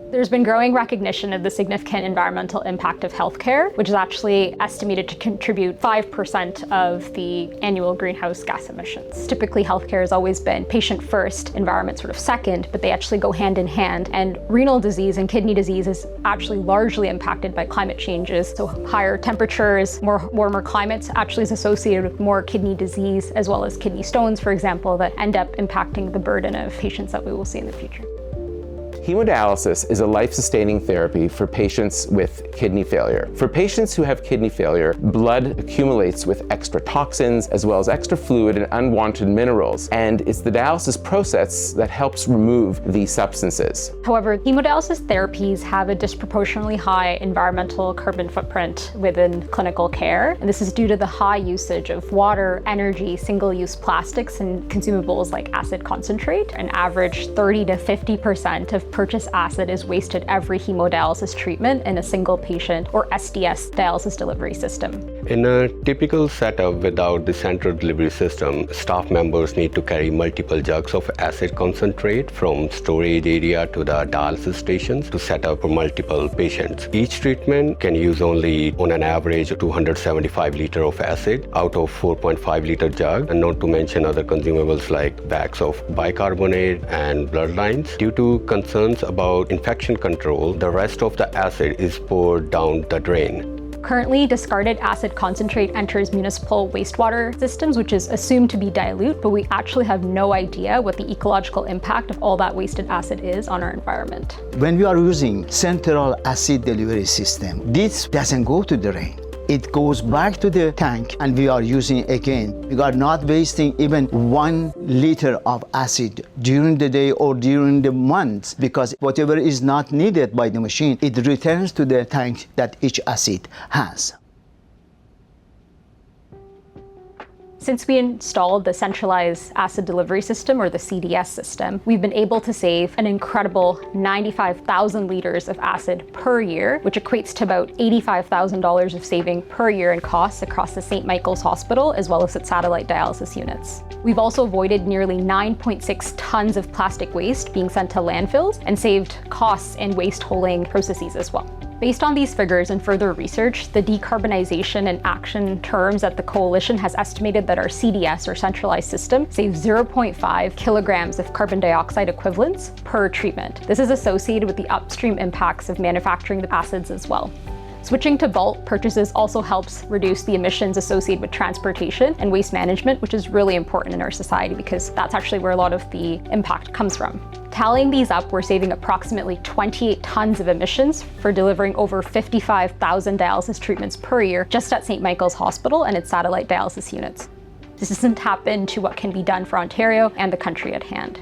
There's been growing recognition of the significant environmental impact of healthcare, which is actually estimated to contribute 5% of the annual greenhouse gas emissions. Typically, healthcare has always been patient first, environment sort of second, but they actually go hand in hand. And renal disease and kidney disease is actually largely impacted by climate changes. So higher temperatures, more warmer climates actually is associated with more kidney disease, as well as kidney stones, for example, that end up impacting the burden of patients that we will see in the future. Hemodialysis is a life-sustaining therapy for patients with kidney failure. For patients who have kidney failure, blood accumulates with extra toxins as well as extra fluid and unwanted minerals, and it's the dialysis process that helps remove these substances. However, hemodialysis therapies have a disproportionately high environmental carbon footprint within clinical care, and this is due to the high usage of water, energy, single-use plastics, and consumables like acid concentrate. An average 30 to 50% of purchased acid is wasted every hemodialysis treatment in a single patient or SDS dialysis delivery system. In a typical setup without the central delivery system, staff members need to carry multiple jugs of acid concentrate from storage area to the dialysis stations to set up for multiple patients. Each treatment can use only, on an average, 275 liters of acid out of 4.5 liter jug, and not to mention other consumables like bags of bicarbonate and blood lines. Due to concerns about infection control, the rest of the acid is poured down the drain. Currently, discarded acid concentrate enters municipal wastewater systems, which is assumed to be dilute, but we actually have no idea what the ecological impact of all that wasted acid is on our environment. When we are using central acid delivery system, this doesn't go to the drain. It goes back to the tank and we are using again. We are not wasting even 1 liter of acid during the day or during the months, because whatever is not needed by the machine, it returns to the tank that each acid has. Since we installed the centralized acid delivery system, or the CDS system, we've been able to save an incredible 95,000 liters of acid per year, which equates to about $85,000 of saving per year in costs across the St. Michael's Hospital, as well as its satellite dialysis units. We've also avoided nearly 9.6 tons of plastic waste being sent to landfills and saved costs in waste hauling processes as well. Based on these figures and further research, the decarbonization and action terms at the coalition has estimated that our CDS, or centralized system, saves 0.5 kilograms of carbon dioxide equivalents per treatment. This is associated with the upstream impacts of manufacturing the acids as well. Switching to bulk purchases also helps reduce the emissions associated with transportation and waste management, which is really important in our society because that's actually where a lot of the impact comes from. Tallying these up, we're saving approximately 28 tons of emissions for delivering over 55,000 dialysis treatments per year just at St. Michael's Hospital and its satellite dialysis units. This doesn't tap into what can be done for Ontario and the country at hand.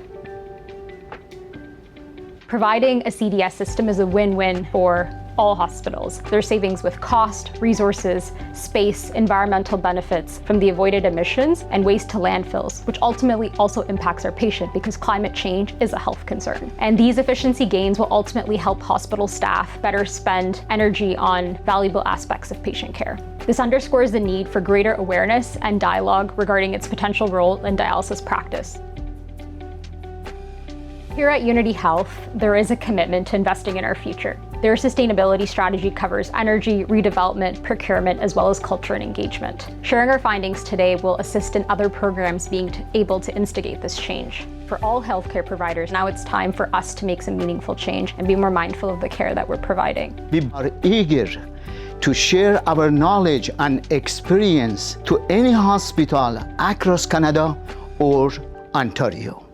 Providing a CDS system is a win-win for all hospitals. There's savings with cost, resources, space, environmental benefits from the avoided emissions and waste to landfills, which ultimately also impacts our patient because climate change is a health concern. And these efficiency gains will ultimately help hospital staff better spend energy on valuable aspects of patient care. This underscores the need for greater awareness and dialogue regarding its potential role in dialysis practice. Here at Unity Health, there is a commitment to investing in our future. Their sustainability strategy covers energy, redevelopment, procurement, as well as culture and engagement. Sharing our findings today will assist in other programs being able to instigate this change. For all healthcare providers, now it's time for us to make some meaningful change and be more mindful of the care that we're providing. We are eager to share our knowledge and experience to any hospital across Canada or Ontario.